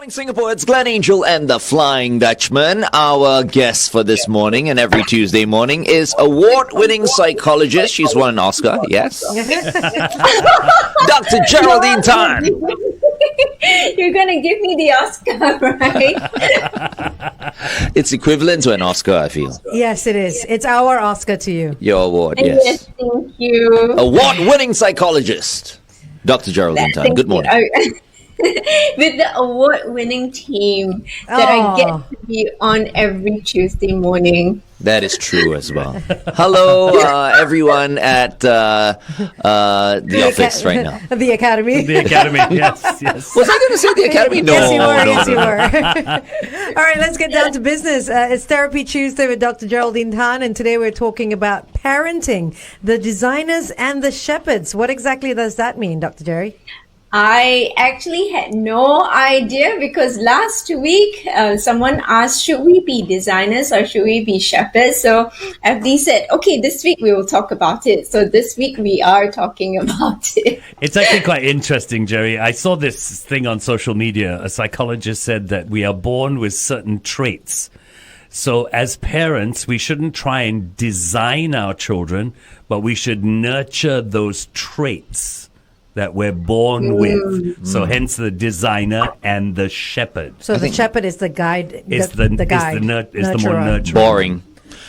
Morning Singapore, it's Glenn Angel and the Flying Dutchman. Our guest for this morning and every Tuesday morning is award-winning psychologist. She's won an Oscar, yes. Dr. Geraldine Tan. You're going to give me the Oscar, right? It's equivalent to an Oscar, I feel. Yes, it is. It's our Oscar to you. Your award, Yes, yes. thank you. Award-winning psychologist, Dr. Geraldine Tan. Good morning. With the award-winning team that I get to be on every Tuesday morning. That is true as well. Hello, everyone at the office right now. The Academy. The Academy, yes. Was I going to say the Academy? No. Yes, you were. All right, let's get down to business. It's Therapy Tuesday with Dr. Geraldine Tan, and today we're talking about parenting, the designers and the shepherds. What exactly does that mean, Dr. Jerry? I actually had no idea because last week someone asked, should we be designers or should we be shepherds? So FD said, okay, this week we will talk about it. So this week we are talking about it. It's actually quite interesting, Jerry. I saw this thing on social media. A psychologist said that we are born with certain traits. So as parents, we shouldn't try and design our children, but we should nurture those traits that we're born with. So hence the designer and the shepherd. So the shepherd is the guide. Is the guide. Is the more nurturing. Boring.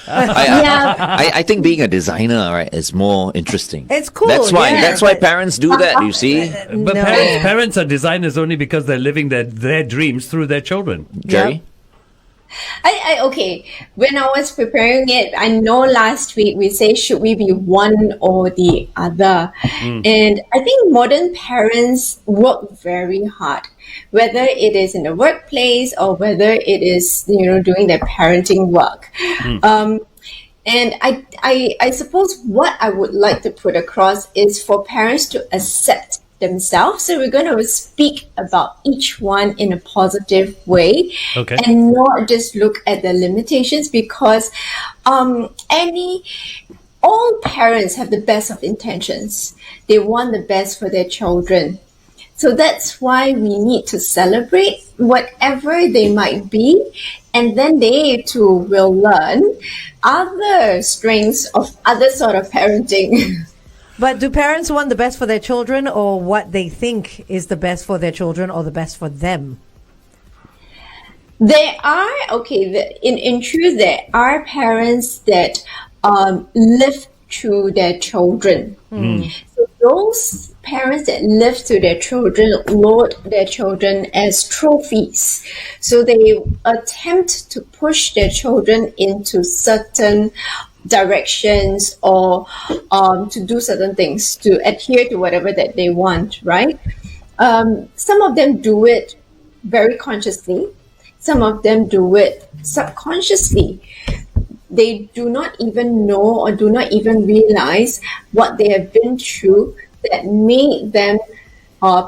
I think being a designer, right, is more interesting. It's cool. That's why parents do that. You see, But parents are designers only because they're living their dreams through their children. Jerry. Yep. Okay, when I was preparing it, I know last week we say, should we be one or the other? And I think modern parents work very hard, whether it is in the workplace or whether it is, doing their parenting work. And I suppose what I would like to put across is for parents to accept themselves. So we're going to speak about each one in a positive way, and not just look at the limitations, because all parents have the best of intentions. They want the best for their children. So that's why we need to celebrate whatever they might be, and then they too will learn other strengths of other sort of parenting. But do parents want the best for their children, or what they think is the best for their children or the best for them? There are, in truth, there are parents that live through their children. So those parents that live through their children load their children as trophies. So they attempt to push their children into certain directions or to do certain things, to adhere to whatever that they want, right? Some of them do it very consciously. Some of them do it subconsciously. They do not even know or do not even realize what they have been through that made them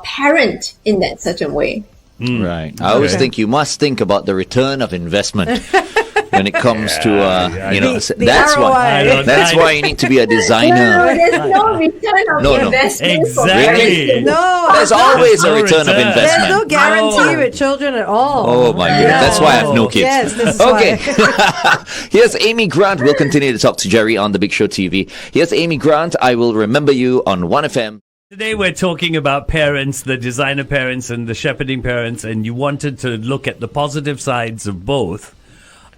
parent in that certain way. Right. I always think you must think about the return of investment when it comes to that's why. That's why you need to be a designer. No, there's no return of investment. Exactly. For No, There's always a return of there's investment. no guarantee with children at all. Oh my goodness. That's why I have no kids. Yes, this is Okay. why. Here's Amy Grant. We'll continue to talk to Jerry on the Big Show TV. Here's Amy Grant. I will remember you on 1FM. Today we're talking about parents, the designer parents and the shepherding parents, and you wanted to look at the positive sides of both.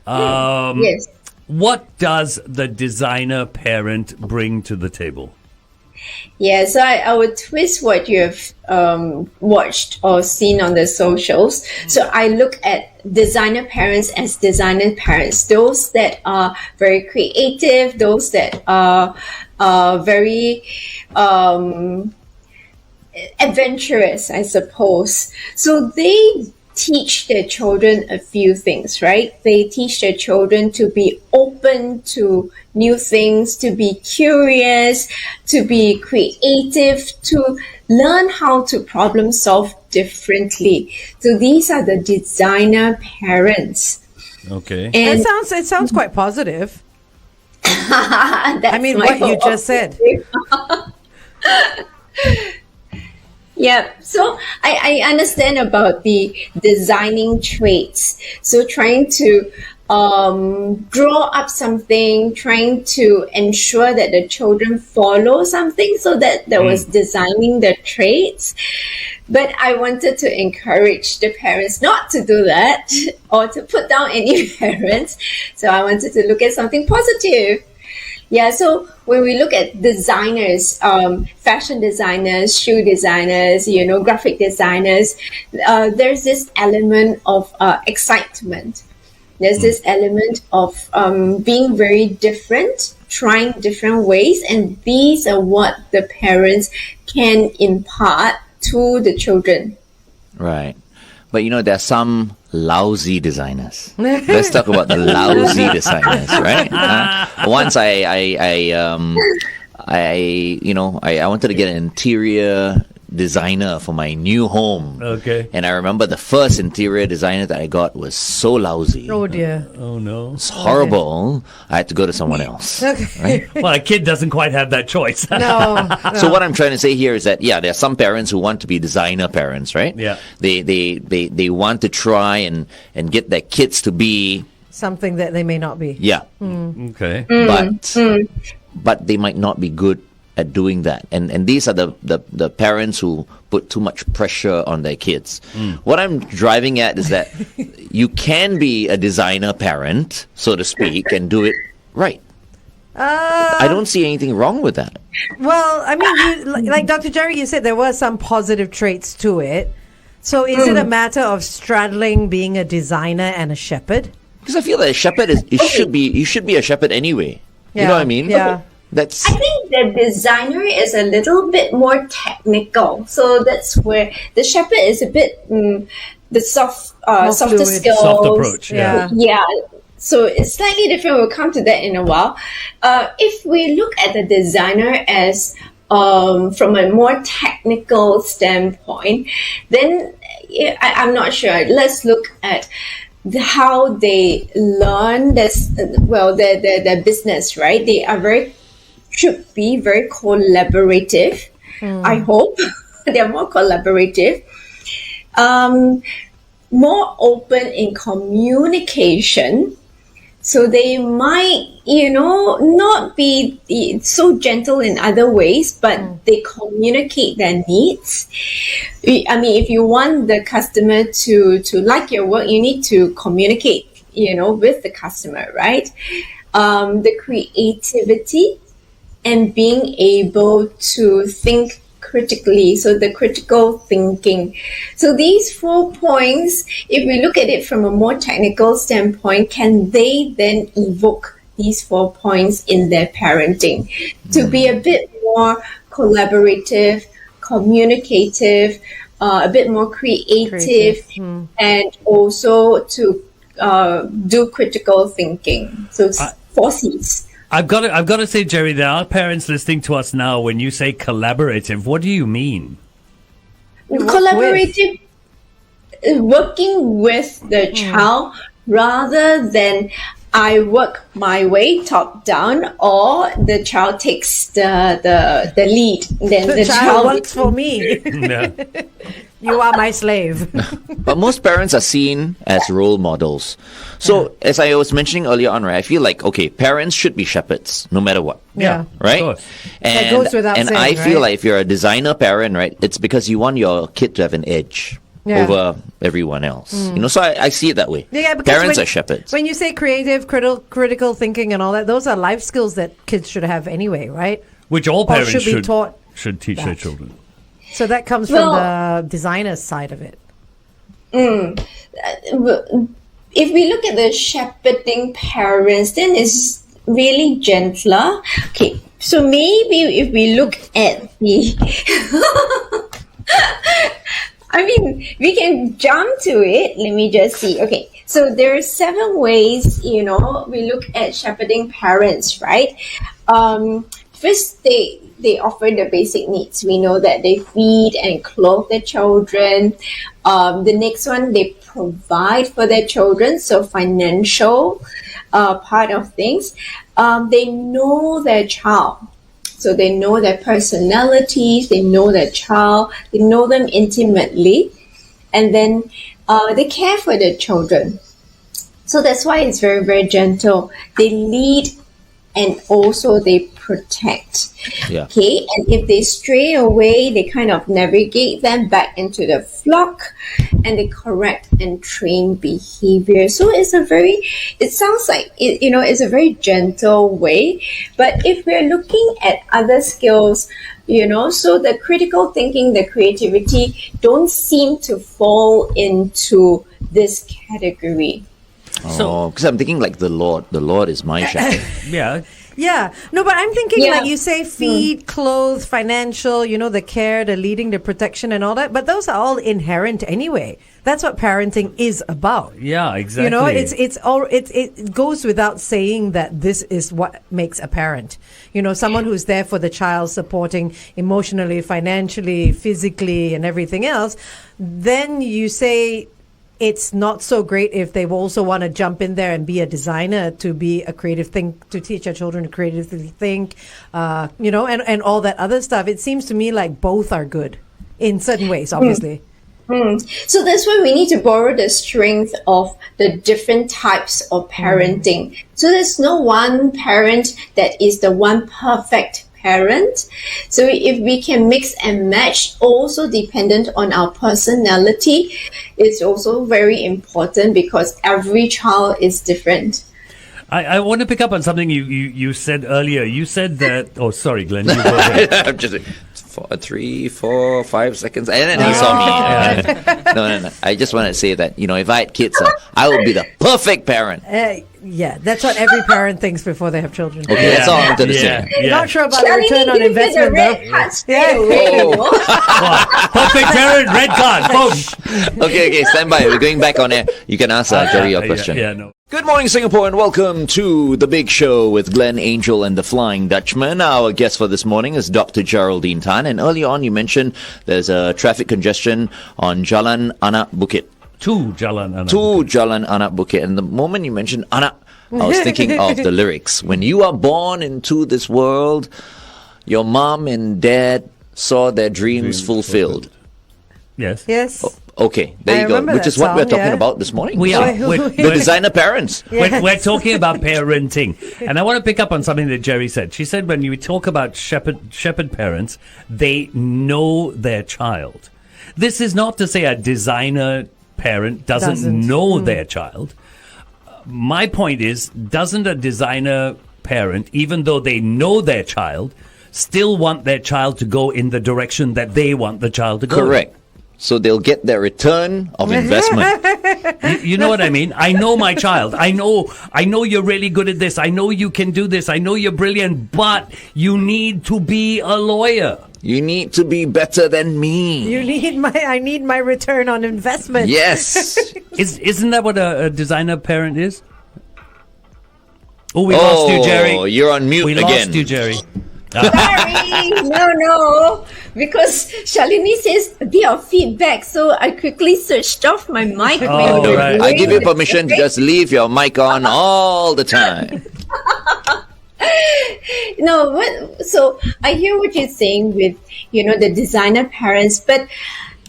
yes. What does the designer parent bring to the table? Yeah, so I would twist what you have watched or seen on the socials. So I look at designer parents as designer parents, those that are very creative, those that are very adventurous, I suppose. So they teach their children a few things, right? They teach their children to be open to new things, to be curious, to be creative, to learn how to problem solve differently. So these are the designer parents. Okay. And It sounds quite positive. I mean, what you just said. Yeah, so I understand about the designing traits. So trying to draw up something, trying to ensure that the children follow something. So that was designing the traits. But I wanted to encourage the parents not to do that or to put down any parents. So I wanted to look at something positive. Yeah, so when we look at designers, fashion designers, shoe designers, graphic designers, there's this element of excitement. There's this element of being very different, trying different ways, and these are what the parents can impart to the children. Right. But there's some lousy designers. Let's talk about the lousy designers, right? Once I wanted to get an interior designer for my new home. Okay. And I remember the first interior designer that I got was so lousy. Oh dear. Oh no. It's horrible. I had to go to someone else. Okay. Right? Well, a kid doesn't quite have that choice. No. So what I'm trying to say here is that there are some parents who want to be designer parents, right? Yeah. They want to try and get their kids to be Something that they may not be. yeah. Okay. But they might not be good at doing that. And these are the parents who put too much pressure on their kids. What I'm driving at is that you can be a designer parent, so to speak, and do it right. I don't see anything wrong with that. Well, I mean, like Dr. Jerry, you said there were some positive traits to it. So is it a matter of straddling being a designer and a shepherd? Because I feel that a shepherd you should be a shepherd anyway. You know what I mean? Yeah. That's I think the designer is a little bit more technical. So that's where the shepherd is a bit the softer fluid. skills. Soft approach. Yeah. Yeah. So it's slightly different. We'll come to that in a while. If we look at the designer as from a more technical standpoint, then I'm not sure. Let's look at how they learn this. Well, their business, right? They are should be very collaborative. I hope they're more collaborative. More open in communication. So they might, not be so gentle in other ways, but they communicate their needs. I mean, if you want the customer to like your work, you need to communicate, with the customer, right? The creativity and being able to think critically, so the critical thinking. So these 4 points, if we look at it from a more technical standpoint, can they then evoke these 4 points in their parenting to be a bit more collaborative, communicative, a bit more creative. And also to do critical thinking. So it's 4 C's. I've got to say, Jerry, there are parents listening to us now. When you say collaborative, what do you mean? Collaborative, working with the child rather than I work my way top down, or the child takes the lead. Then The child works for me. No. You are my slave. But most parents are seen as role models. So, as I was mentioning earlier on, right, I feel like, okay, parents should be shepherds, no matter what. Yeah. Right? Of course. And, goes without and saying, I feel right? like if you're a designer parent, right, it's because you want your kid to have an edge over everyone else. So I see it that way. Yeah, because Parents when- are shepherds. When you say creative, critical thinking and all that, those are life skills that kids should have anyway, right? Which all Or parents should be taught should teach their that. children. So that comes from the designer's side of it. If we look at the shepherding parents, then it's really gentler. Okay, so maybe if we look at the I mean, we can jump to it. Let me just see. Okay, so there are 7 ways, we look at shepherding parents, right? First, they offer the basic needs. We know that they feed and clothe their children. The next one, they provide for their children, so financial part of things. They know their child. So they know their personalities, they know their child, they know them intimately, and then they care for their children. So that's why it's very, very gentle. They lead and also they protect. Yeah. Okay, and if they stray away, they kind of navigate them back into the flock, and they correct and train behavior. So it sounds like it's a very gentle way. But if we're looking at other skills, so the critical thinking, the creativity don't seem to fall into this category. So, because I'm thinking like the Lord is my shepherd. Yeah. Yeah. No, but I'm thinking Yeah. like you say feed, clothe, financial, the care, the leading, the protection and all that. But those are all inherent anyway. That's what parenting is about. Yeah, exactly. It goes without saying that this is what makes a parent. Someone who's there for the child, supporting emotionally, financially, physically and everything else. Then you say it's not so great if they also want to jump in there and be a designer, to be a creative to teach their children to creatively think, and all that other stuff. It seems to me like both are good in certain ways, obviously. So that's why we need to borrow the strength of the different types of parenting. So there's no one parent that is the one perfect parent. So if we can mix and match, also dependent on our personality, it's also very important because every child is different. I want to pick up on something you said earlier. You said that... Oh, sorry, Glenn. You go ahead. I'm just 3, 4, 5 seconds, and then he saw me. No. I just want to say that if I had kids, I would be the perfect parent. Yeah, that's what every parent thinks before they have children. Okay, that's all I wanted to say. Yeah. Not sure about the return on investment, though. Perfect parent, red card. Boom. Okay, stand by. We're going back on air. You can ask Jerry your question. Yeah, no. Good morning, Singapore, and welcome to The Big Show with Glenn, Angel, and the Flying Dutchman. Our guest for this morning is Dr. Geraldine Tan. And earlier on, you mentioned there's a traffic congestion on Jalan Anak Bukit. To Jalan Anak Bukit. And the moment you mentioned Anak, I was thinking of the lyrics. When you are born into this world, your mom and dad saw their dreams fulfilled. Yes. Okay, there you go. Which is what we're talking about this morning. We are. We're designer parents. We're talking about parenting. And I want to pick up on something that Jerry said. She said when you talk about shepherd parents, they know their child. This is not to say a designer parent doesn't know their child. My point is, doesn't a designer parent, even though they know their child, still want their child to go in the direction that they want the child to go? Correct. So they'll get their return of investment. You know what I mean? I know my child. I know you're really good at this. I know you can do this. I know you're brilliant, but you need to be a lawyer. You need to be better than me. I need my return on investment. Yes. Isn't that what a designer parent is? Oh, we lost you, Jerry. Oh, you're on mute again. We lost you, Jerry. Sorry, no, because Shalini says a bit of feedback, so I quickly switched off my mic. Oh, right. I give you permission to just leave your mic on all the time. No, so I hear what you're saying with, the designer parents, but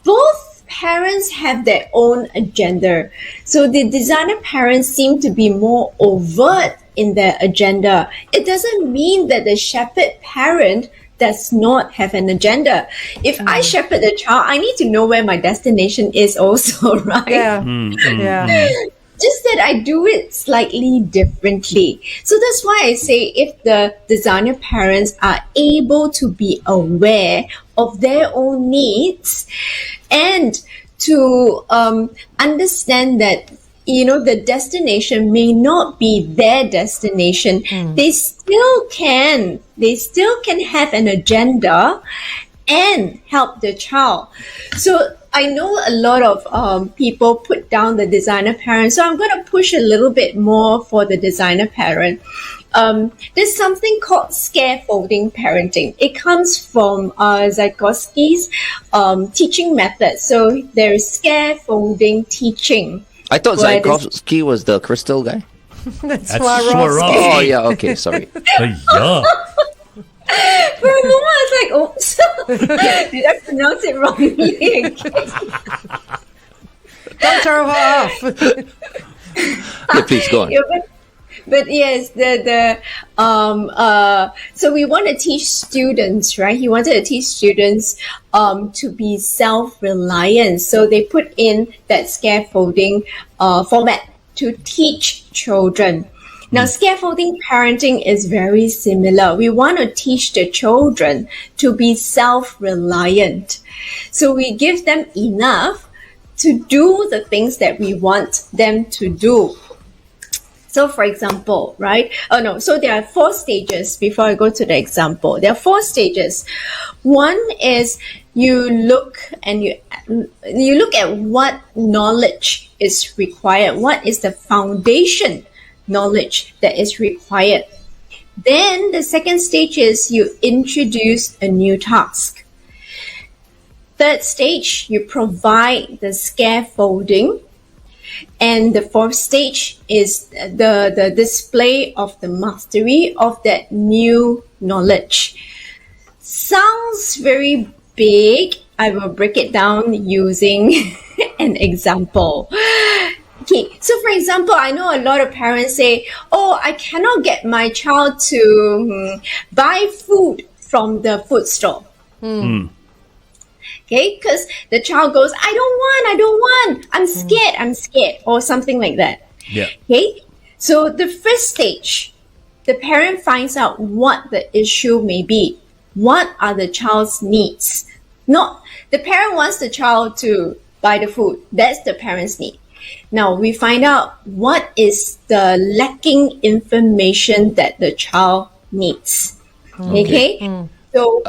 both parents have their own agenda. So the designer parents seem to be more overt in their agenda. It doesn't mean that the shepherd parent does not have an agenda. If I shepherd a child, I need to know where my destination is also, right? Yeah. Just that I do it slightly differently. So that's why I say if the designer parents are able to be aware of their own needs and to understand that the destination may not be their destination, they still can have an agenda and help the child. So I know a lot of people put down the designer parent, so I'm going to push a little bit more for the designer parent. There's something called scaffolding parenting. It comes from Zygotsky's teaching method. So there is scaffolding teaching. I thought Zygotsky was the crystal guy. That's Swarovski. Oh, yeah, okay, sorry. Yeah. For a moment, I was like, oops, did I pronounce it wrongly again? Don't throw her off. Yeah, please go on. Yeah, but yes, so we want to teach students, right? He wanted to teach students to be self-reliant. So they put in that scaffolding format to teach children. Now, scaffolding parenting is very similar. We want to teach the children to be self-reliant. So we give them enough to do the things that we want them to do. So, for example, right? So there are 4 stages before I go to the example. There are 4 stages. One is you look at what knowledge is required. What is the foundation knowledge that is required? Then the second stage is you introduce a new task. Third stage, you provide the scaffolding. And the 4th stage is the display of the mastery of that new knowledge. Sounds very big. I will break it down using an example. Okay, so for example, I know a lot of parents say, oh, I cannot get my child to buy food from the food store. Okay, because the child goes, I don't want, I'm scared, or something like that. Yeah. Okay, so the first stage, the parent finds out what the issue may be. What are the child's needs? Not the parent wants the child to buy the food. That's the parent's need. Now we find out what is the lacking information that the child needs. Okay? So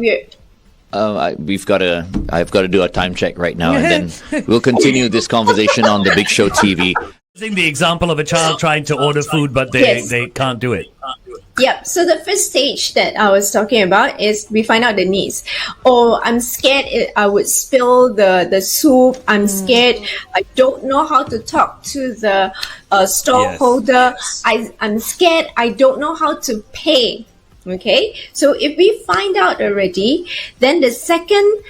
I've got to do a time check right now, and then we'll continue this conversation on the Big Show TV. Using the example of a child trying to order food, but they can't do it. Yep. So the first stage that I was talking about is we find out the needs. Oh, I'm scared I would spill the soup. I'm scared. I don't know how to talk to the storeholder. Yes. I'm scared. I don't know how to pay. Okay, so if we find out already, then the second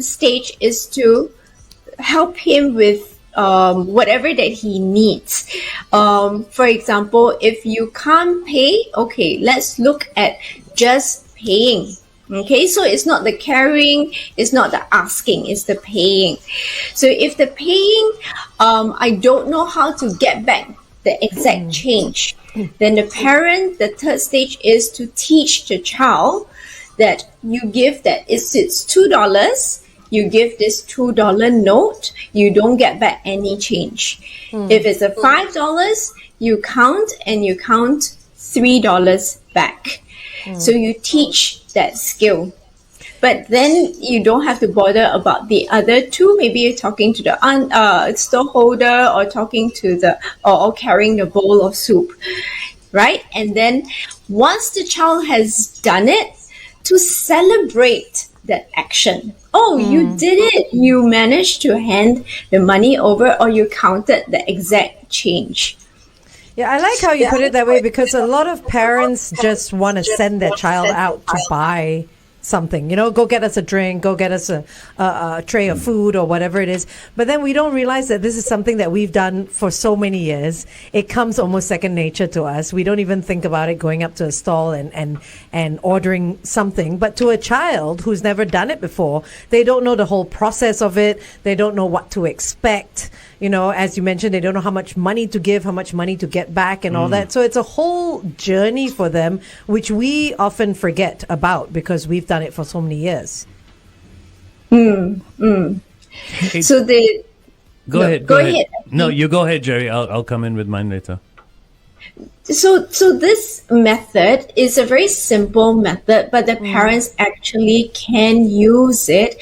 stage is to help him with whatever that he needs. For example, if you can't pay, okay, let's look at just paying. Okay, so it's not the carrying, it's not the asking, it's the paying. So if the paying, I don't know how to get back the exact change, then the third stage is to teach the child that you give that it's $2, you give this $2 note, you don't get back any change. If it's a $5, you count $3 back. So you teach that skill. But then you don't have to bother about the other two. Maybe you're talking to the storeholder or talking to or carrying the bowl of soup, right? And then once the child has done it, to celebrate that action. Oh, you did it. You managed to hand the money over, or you counted the exact change. Yeah, I like how you put it that way, because a lot of parents just want to send their child out to buy something, go get us a drink, go get us a tray of food or whatever it is. But then we don't realize that this is something that we've done for so many years. It comes almost second nature to us. We don't even think about it going up to a stall and ordering something. But to a child who's never done it before, they don't know the whole process of it. They don't know what to expect. As you mentioned, they don't know how much money to give, how much money to get back and all that. So it's a whole journey for them, which we often forget about because we've done it for so many years. Hey, So Go ahead. No, you go ahead, Jerry. I'll come in with mine later. So this method is a very simple method, but the parents actually can use it.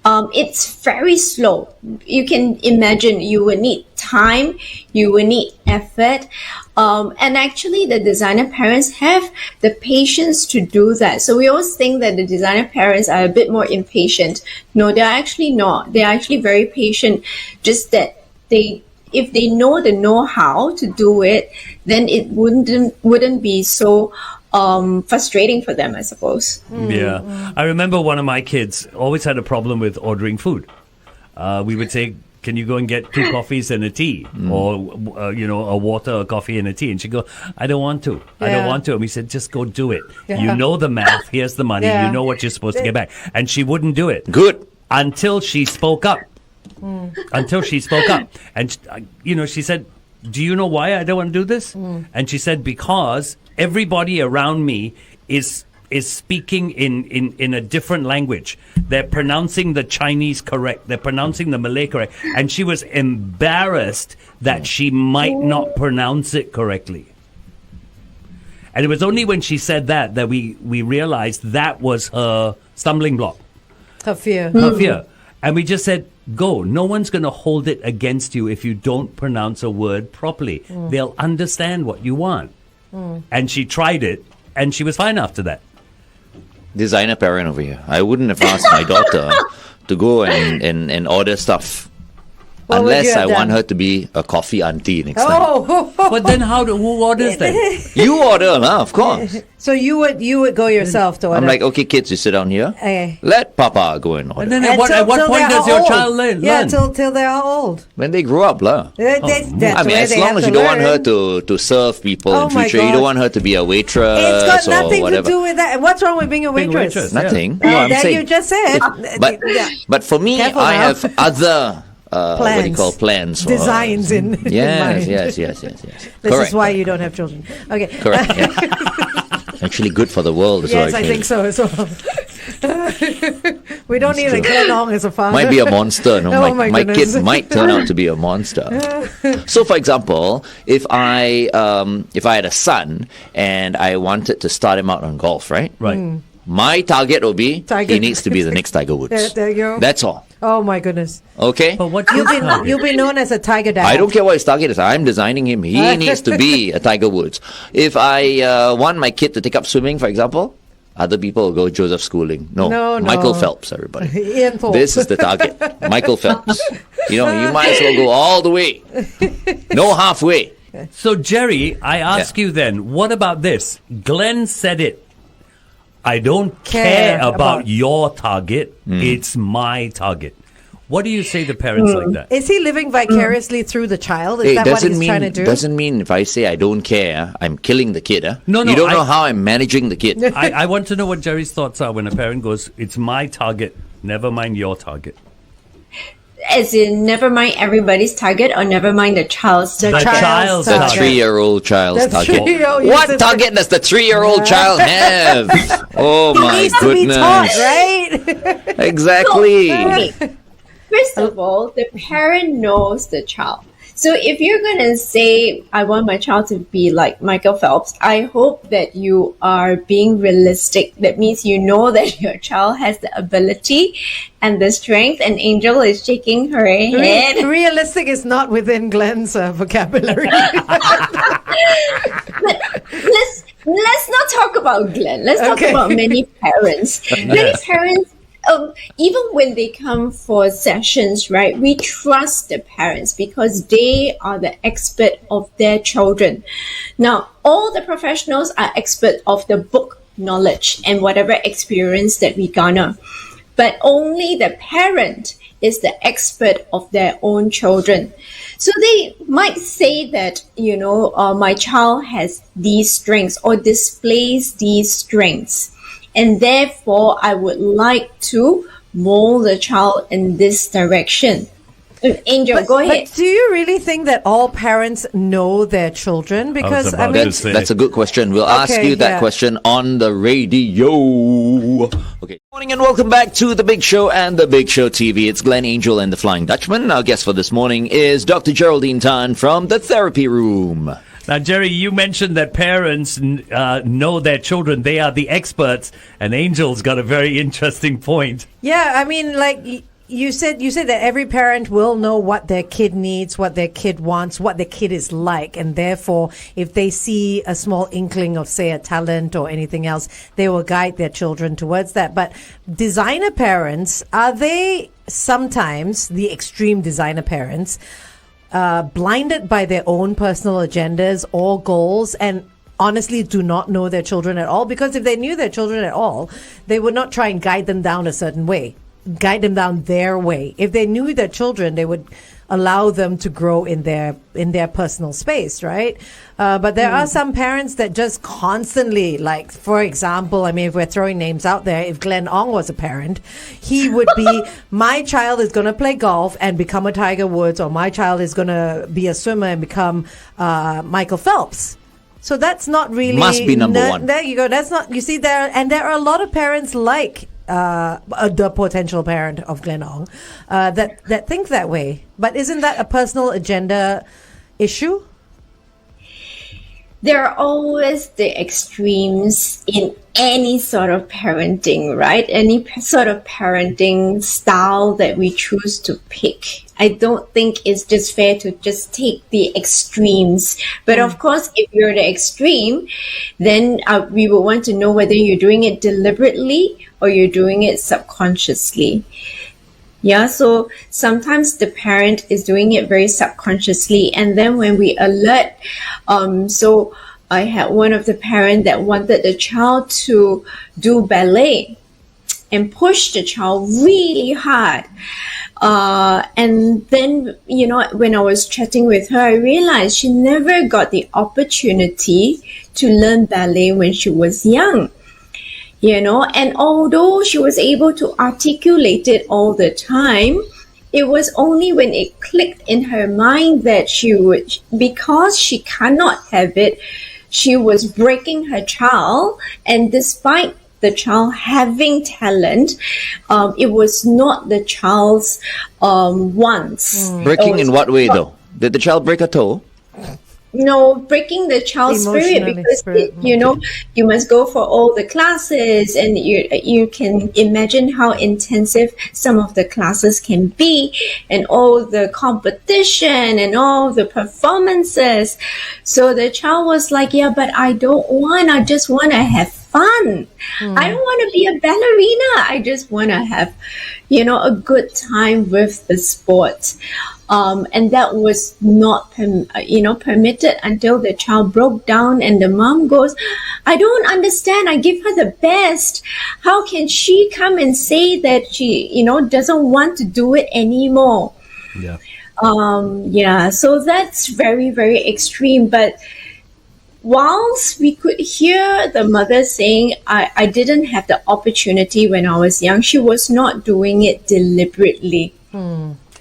It's very slow. You can imagine you will need time, you will need effort. And actually the designer parents have the patience to do that. So we always think that the designer parents are a bit more impatient. No, they're actually not. They're actually very patient. Just that if they know the know-how to do it, then it wouldn't be so frustrating for them, I suppose. Yeah. I remember one of my kids always had a problem with ordering food. We would say, can you go and get 2 coffees and a tea? Or, a water, a coffee and a tea. And she'd go, I don't want to. I don't Yeah. want to. And we said, just go do it. Yeah. You know the math. Here's the money. Yeah. You know what you're supposed to get back. And she wouldn't do it. Good. Until she spoke up. Until she spoke up. And, she said, do you know why I don't want to do this? And she said, because everybody around me is speaking in a different language. They're pronouncing the Chinese correct. They're pronouncing the Malay correct. And she was embarrassed that she might not pronounce it correctly. And it was only when she said that we realized that was her stumbling block. Her fear. Her fear. And we just said, go. No one's going to hold it against you if you don't pronounce a word properly. They'll understand what you want. And she tried it, and she was fine after that. Designer parent over here. I wouldn't have asked my daughter to go and order stuff What would unless you have I want done? her to be a coffee auntie next time. Oh, But then who orders then? You order, lah, of course. so you would go yourself to order? I'm like, okay, kids, you sit down here. Okay. Let Papa go and order. And then at what point does your child learn? Yeah, till they are old. When they grow up, lah. That's I mean, where as they long have as to you don't want her learn. to serve people Oh in my future, you God. don't want her to be a waitress It's got or nothing to whatever. do with that. What's wrong with being a Being a waitress? waitress. Yeah. Nothing. No, I'm that saying. you just said. But Yeah. but for me, Careful I now. have other what do you call plans? For, Designs in Yes, mind. yes. This Correct. is why you don't have children. Okay. Correct. Yeah. Actually, good for the world. Is Yes, what I think so as well. We don't need a Glenn Ong as a father. Might be a monster. No, Oh my my goodness. kid might turn out to be a monster. So, for example, if I had a son and I wanted to start him out on golf, right? Right. My target will be Tiger. he needs to be the next Tiger Woods. There you go. That's all. Oh my goodness. Okay. But what You'll be known as a tiger dad. I don't care what his target is. I'm designing him. He needs to be a Tiger Woods. If I want my kid to take up swimming, for example, other people will go Joseph Schooling. No, No. Michael Phelps, everybody. Ian Thorpe. This is the target. Michael Phelps. You might as well go all the way. No halfway. So, Jerry, I ask you then, what about this? Glenn said it. I don't care about your target. It's my target. What do you say to parents like that? Is he living vicariously through the child? Is It that what he's trying to do? doesn't mean if I say I don't care, I'm killing the kid. No, you don't I- know how I'm managing the kid. I want to know what Jerry's thoughts are when a parent goes, it's my target, never mind your target. As in, never mind everybody's target, or never mind the child's The target. child's The target. 3-year-old child's The target. 3-year-old, What yes, target does the 3-year-old child have? Oh my Needs to be goodness. taught, right? Exactly. Okay. First of all, the parent knows the child. So if you're going to say, I want my child to be like Michael Phelps, I hope that you are being realistic. That means you know that your child has the ability and the strength, and Angel is shaking her head. Realistic is not within Glenn's vocabulary. Let's not talk about Glenn. Let's talk Okay. about many parents. Many parents, even when they come for sessions, right, we trust the parents because they are the expert of their children. Now, all the professionals are expert of the book knowledge and whatever experience that we garner. But only the parent is the expert of their own children. So they might say that, my child has these strengths or displays these strengths. And therefore, I would like to mold the child in this direction. Angel, go ahead. But do you really think that all parents know their children? Because about mean, to say. That's a good question. We'll ask Okay, you that yeah. question on the radio. Okay. Morning and welcome back to The Big Show and The Big Show TV. It's Glenn, Angel, and the Flying Dutchman. Our guest for this morning is Dr. Geraldine Tan from the Therapy Room. Now, Jerry, you mentioned that parents know their children. They are the experts. And Angel's got a very interesting point. yeah, I mean, like you said that every parent will know what their kid needs, what their kid wants, what the kid is like, and therefore, if they see a small inkling of, say, a talent or anything else, they will guide their children towards that. But designer parents, are they sometimes the extreme designer parents? Blinded by their own personal agendas or goals, and honestly do not know their children at all, because if they knew their children at all, they would not try and guide them down a certain way, guide them down their way. If they knew their children, they would allow them to grow in their personal space, right? But there are some parents that just constantly, like, for example, I mean, if we're throwing names out there, if Glenn Ong was a parent, he would be, my child is going to play golf and become a Tiger Woods, or my child is going to be a swimmer and become Michael Phelps. So that's not really... Must be number one. There you go. That's not... You see, there are a lot of parents like the potential parent of Glenn Ong that think that way. But isn't that a personal agenda issue? There are always the extremes in any sort of parenting, right? Any sort of parenting style that we choose to pick. I don't think it's just fair to just take the extremes. But of course, if you're the extreme, then we will want to know whether you're doing it deliberately or you're doing it subconsciously. Yeah, so sometimes the parent is doing it very subconsciously, and then when we alert, so I had one of the parents that wanted the child to do ballet and push the child really hard. And then, you know, when I was chatting with her, I realized she never got the opportunity to learn ballet when she was young. You know, and although she was able to articulate it all the time, it was only when it clicked in her mind that she would, because she cannot have it, she was breaking her child. And despite the child having talent, it was not the child's wants. Breaking in what way, though? Did the child break a toe? No, breaking the child's spirit, because you know, you must go for all the classes, and you can imagine how intensive some of the classes can be, and all the competition and all the performances. So the child was like, yeah, but I don't want, I just want to have fun. I don't want to be a ballerina. I just want to have, you know, a good time with the sport. And that was not, permitted until the child broke down, and the mom goes, I don't understand. I give her the best. How can she come and say that she, you know, doesn't want to do it anymore? Yeah. So that's very, very extreme. But whilst we could hear the mother saying, I didn't have the opportunity when I was young, she was not doing it deliberately.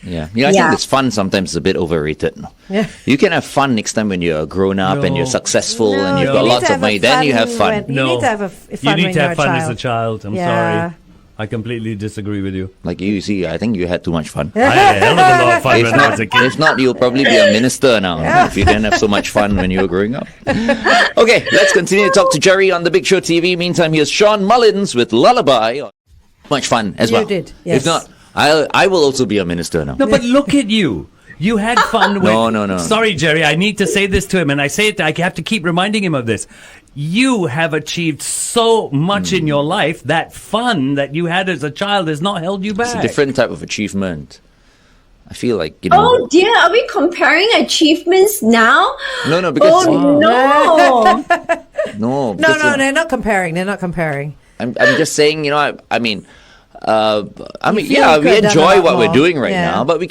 Yeah, you know, I think this fun sometimes is a bit overrated. No? Yeah. You can have fun next time when you're grown up and you're successful and you've got lots of money. Then you have fun. You need to have fun. You need to have fun as a child. child. I'm sorry. I completely disagree with you. Like you see, I think you had too much fun. I had a hell of a lot of fun when I was a kid. If not, you'll probably be a minister now if you didn't have so much fun when you were growing up. Okay, let's continue to talk to Jerry on The Big Show TV. Meantime, here's Shaun Mullins with Lullaby. Much fun as well. You did, yes. If not, I will also be a minister now. No, but look at you. You had fun with... No. Sorry, Jerry, I need to say this to him, and I say it, I have to keep reminding him of this. You have achieved so much in your life that fun that you had as a child has not held you back. It's a different type of achievement. I feel like, you know... Oh dear, are we comparing achievements now? No, because... Oh no! No, No, they're not comparing. I'm just saying, you know, I mean, we could have enjoy done a lot what we're more. doing right Yeah. now, but we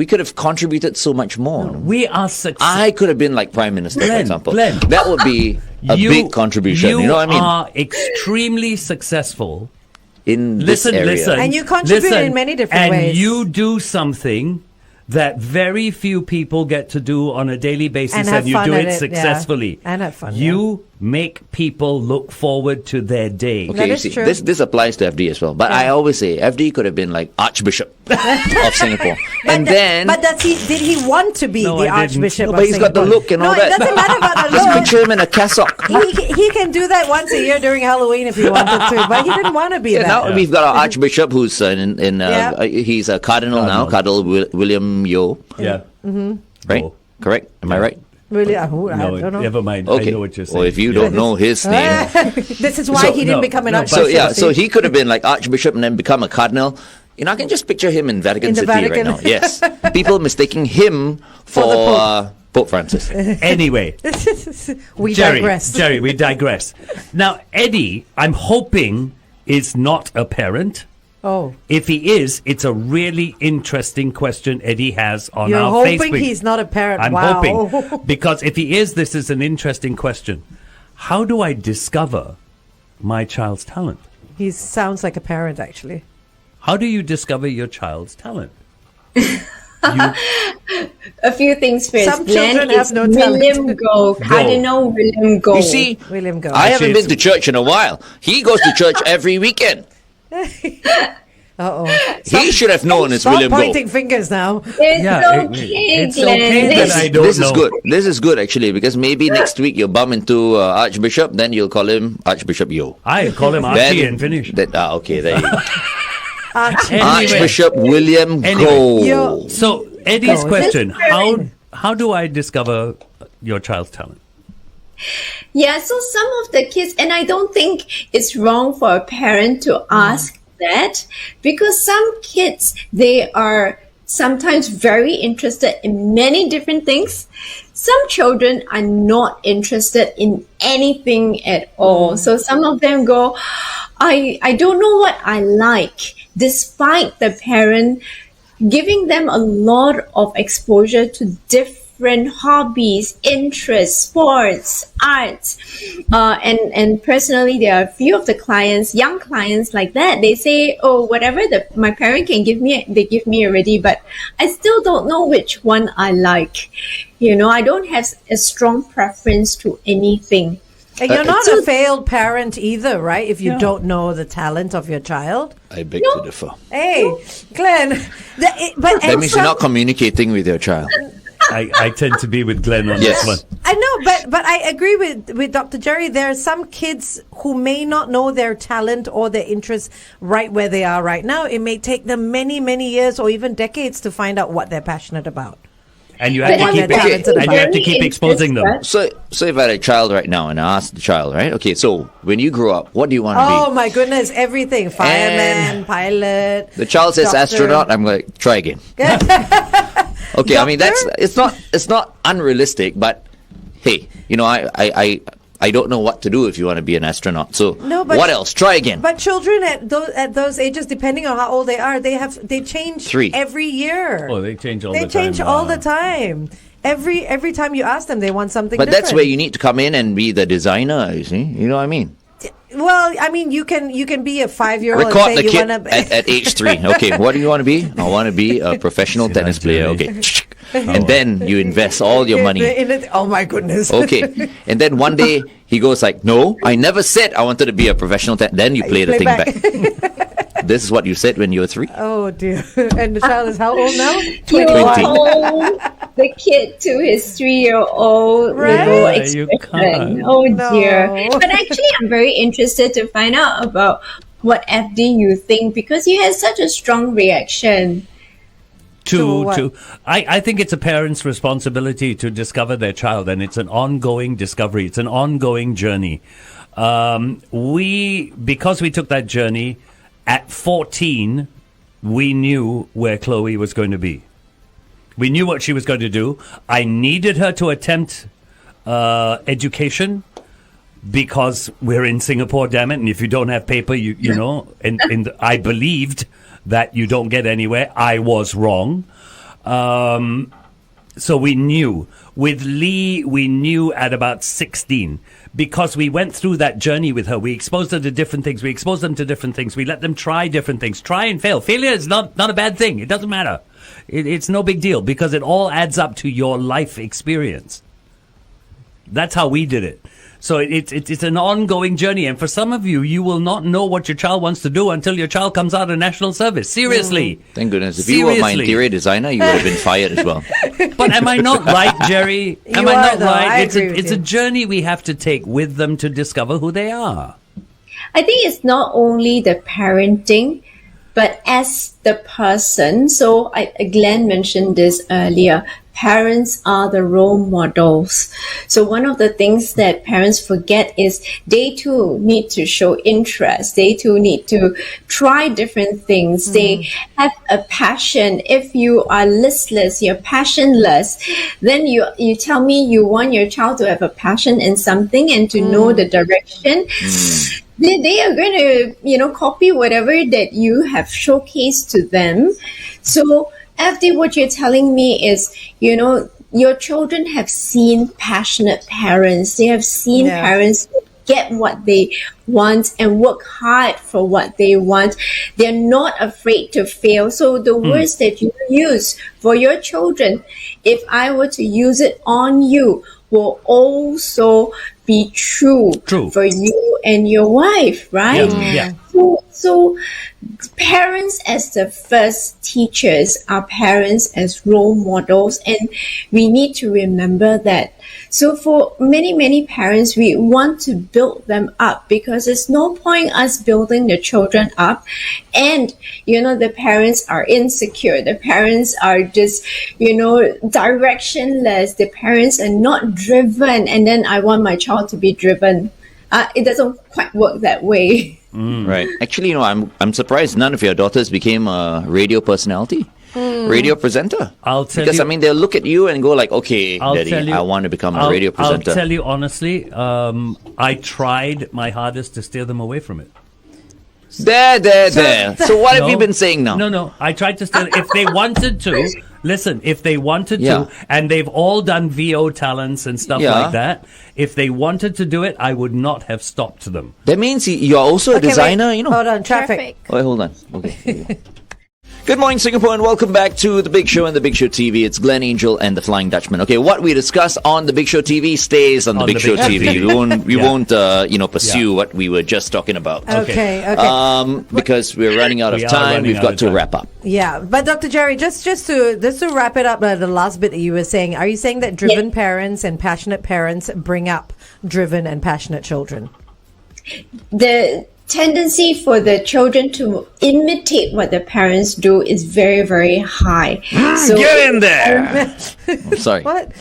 could have contributed so much more. We are successful. I could have been like Prime Minister, for example. Glenn. That would be a big contribution. You know what I mean? You are extremely successful. In this area. Listen. And you contribute in many different ways. And you do something that very few people get to do on a daily basis, And have you fun do at it it, successfully. yeah. And have fun, You make people look forward to their day. Okay, That you is see, true. this applies to FD as well. But I always say FD could have been like Archbishop of Singapore. But did he want to be No, the I didn't. Archbishop No, of but he's got the Singapore? look and all No, that. it doesn't matter about the Just look. picture him in a cassock. He can do that once a year during Halloween if he wanted to, but he didn't want to be Yeah, that. now we've got our Archbishop who's Yeah. he's a cardinal now, Cardinal William Yeo, Yeah. right? Oh. Correct? Am I right? Really? I No, don't know. never mind. Okay. I know what you're saying. Well, if you don't know his name, This is why So- he didn't no, become an no, Archbishop. so he could have been like Archbishop and then become a cardinal. You know, I can just picture him in Vatican In the City Vatican. right now. Yes, people mistaking him for the Pope. Pope Francis. Anyway, We Jerry, digress. Jerry, we digress. Now, Eddie, I'm hoping is not a parent. Oh, If he is, it's a really interesting question Eddie has on you're our hoping Facebook. he's not a parent. I'm wow. hoping. Because if he is, this is an interesting question. How do I discover my child's talent? He sounds like a parent, actually. How do you discover your child's talent? A few things first. Some children Glenn have is no talent. William Go. Cardinal William Go. You see, William Go. I haven't Actually, been to church in a while. He goes to church every weekend. Uh-oh. He should have known it's Stop William Go. pointing fingers now. It's Yeah, okay, it's Glenn. okay that I don't This know. is good. This is good, actually, because maybe next week you'll bump into Archbishop, then you'll call him Archbishop Yo. I call him Archie and finish. Okay, there you go. Archie. Anyway. Archbishop William Anyway. Go. So, Eddie's Go. question, This how do I discover your child's talent? Yeah, so some of the kids, and I don't think it's wrong for a parent to ask that, because some kids, they are sometimes very interested in many different things. Some children are not interested in anything at all. So some of them go, I don't know what I like, despite the parent giving them a lot of exposure to different hobbies, interests, sports, arts. And personally, there are a few of the clients, young clients like that. They say, oh, whatever my parent can give me, they give me already, but I still don't know which one I like. I don't have a strong preference to anything. And you're not a failed parent either, right? If you don't know the talent of your child. I beg to differ. Hey, Glenn. That means you're not communicating with your child. I tend to be with Glenn on Yes. this one. I know, but I agree with Dr. Jerry. There are some kids who may not know their talent or their interests right where they are right now. It may take them many, many years or even decades to find out what they're passionate about. And you have to keep Okay. and you have to keep exposing them. So if I had a child right now and I asked the child, right? Okay, so when you grow up, what do you want to Oh be? my goodness, everything. Fireman, And pilot. The child says doctor. astronaut. I'm like, try again. Okay, I mean it's not unrealistic, but hey, I don't know what to do if you want to be an astronaut. So No, but- what else? Try again. But children at those ages, depending on how old they are, they change 3. every year. Oh, they change all They the time. change all the time. Every time you ask them, they want something But different. that's where you need to come in and be the designer. You see, you know what I mean? Well, I mean, you can be a 5-year-old and Record say the you kid want to. at age 3. Okay, what do you want to be? I want to be a professional tennis player. Okay, and then you invest all your money. Oh my goodness. Okay, and then one day he goes like, "No, I never said I wanted to be a professional." Then you play the Play thing back. back. This is what you said when you were 3. Oh dear. And the child is how old now? You 20. hold the kid to his 3-year-old Right? little Yeah, you expression. can't. Oh No. dear. But actually, I'm very interested to find out about what FD you think, because you had such a strong reaction. I think it's a parent's responsibility to discover their child, and it's an ongoing discovery. It's an ongoing journey. Because we took that journey at 14, we knew where Chloe was going to be. We knew what she was going to do. I needed her to attempt education because we're in Singapore, damn it. And if you don't have paper, you know, and I believed that you don't get anywhere. I was wrong. So we knew. With Lee, we knew at about 16 because we went through that journey with her. We exposed her to different things. We exposed them to different things. We let them try different things. Try and fail. Failure is not a bad thing. It doesn't matter. It's no big deal because it all adds up to your life experience. That's how we did it. So it's an ongoing journey. And for some of you, you will not know what your child wants to do until your child comes out of national service. Seriously. Thank goodness. If you were my Seriously. interior designer, you would have been fired as well. But am I not right, Jerry? Am You I are, not though. right? I It's agree with a you. journey we have to take with them to discover who they are. I think it's not only the parenting, but as the person. So Glenn mentioned this earlier. parents are the role models. So one of the things that parents forget is they too need to show interest. They too need to try different things. They have a passion. If you are listless, you're passionless, then you tell me you want your child to have a passion in something and to know the direction. They are going to, copy whatever that you have showcased to them. So after what you're telling me is, your children have seen passionate parents. They have seen parents get what they want and work hard for what they want. They're not afraid to fail. So the words that you use for your children, if I were to use it on you, will also be true for you and your wife, right? Yeah. So parents as the first teachers are parents as role models, and we need to remember that. So for many, many parents, we want to build them up because there's no point us building the children up and, the parents are insecure. The parents are just, directionless. The parents are not driven. And then I want my child to be driven. It doesn't quite work that way. Right. Actually, I'm surprised none of your daughters became a radio personality. Radio presenter. I'll tell because, you, they'll look at you and go like, okay, Daddy, I want to become a radio presenter. I'll tell you honestly, I tried my hardest to steer them away from it. There. So what have you been saying now? No. I tried to steer. If they wanted to, listen, if they wanted to, and they've all done VO talents and stuff like that, if they wanted to do it, I would not have stopped them. That means you're also a designer, Hold on, traffic. Wait, hold on. Okay. Good morning, Singapore, and welcome back to The Big Show and The Big Show TV. It's Glenn, Angel, and the Flying Dutchman. Okay, what we discuss on The Big Show TV stays on The Big Show TV. We won't pursue what we were just talking about. Okay. Because we're running out of time. We've got to wrap up. Yeah, but Dr. Jerry, just to wrap it up, the last bit that you were saying, are you saying that driven parents and passionate parents bring up driven and passionate children? The tendency for the children to imitate what the parents do is very, very high. So get in there! I'm sorry. What?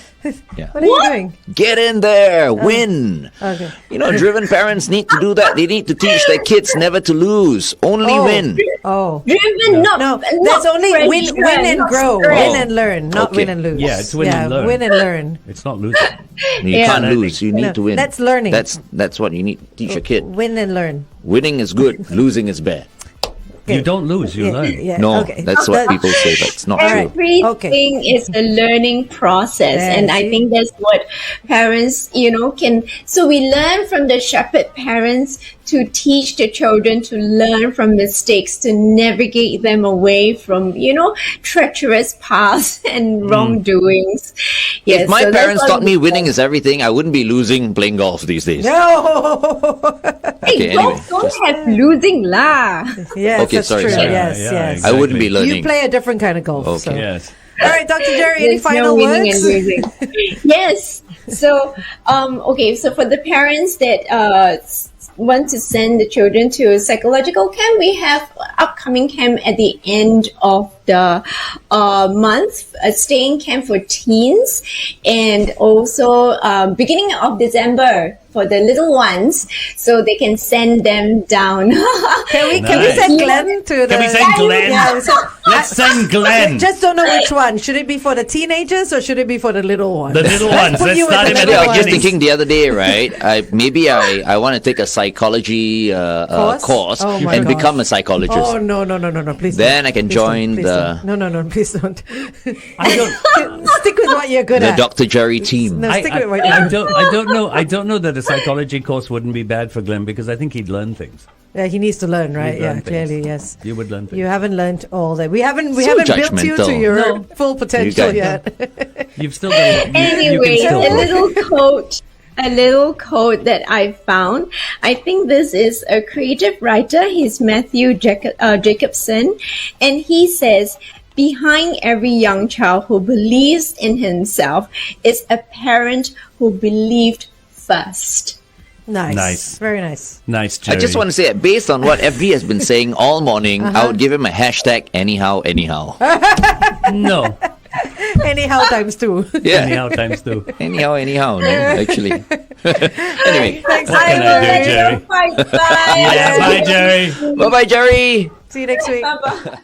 Yeah. What are you doing? Get in there! Win! Okay. Driven parents need to do that. They need to teach their kids never to lose. Only win. Oh. Driven, that's only win and grow. Stress. Win and learn, not Okay. win and lose. Yeah, it's win and learn. Win and learn. It's not losing. You can't lose. You need to win. That's learning. That's what you need to teach your kid. Win and learn. Winning is good. Losing is bad. You don't lose, you learn. Yeah, No, okay. that's what people say, but it's not true. Everything is a learning process, and I think that's what parents, can. So we learn from the shepherd parents to teach the children to learn from mistakes, to navigate them away from, treacherous paths and wrongdoings. Yes, If my parents taught me winning is everything, I wouldn't be losing playing golf these days. No. Hey, don't have losing lah. Yes, Okay, that's sorry, true. sorry. Yes, Yeah, yes. exactly. I wouldn't be learning. You play a different kind of golf. Okay. So. Yes. All right, Dr. Jerry, any There's final no winning words? and losing. Yes. So, so for the parents that want to send the children to a psychological camp, we have upcoming camp at the end of the month, a staying camp for teens, and also beginning of December for the little ones, so they can send them down. Can we Nice. send Glenn to the? Can we send Glenn? Yeah, Let's send Glenn. Just don't know which one. Should it be for the teenagers or should it be for the little ones? The little ones. put Let's you start with him the at I the was just beginning. thinking the other day, right? I want to take a psychology course Oh my and gosh. become a psychologist. Oh no, please. Then don't. I can Please join don't. the- No, please don't. I don't. Stick with what you're good The at. Dr. Jerry team. No, stick with what I you're good at. I don't know that a psychology course wouldn't be bad for Glenn because I think he'd learn things. Yeah, he needs to learn, right? He'd Yeah, learn things. clearly, yes. You would learn things. You haven't learned all that. We haven't So built you to judgmental. your No. full potential You yet. You've still got. Anyway, a little quote that I found. I think this is a creative writer. He's Matthew Jacobson, and he says, behind every young child who believes in himself is a parent who believed first. Nice. Very nice. Nice, Jerry. I just want to say, based on what FB has been saying all morning, I would give him a hashtag anyhow. No. Anyhow times two. Yeah. Anyhow times two. Anyhow, no, actually. Anyway, Thanks. What can I do, Jerry? Bye. Yeah, bye, Jerry. bye-bye, Jerry. See you next week. Bye.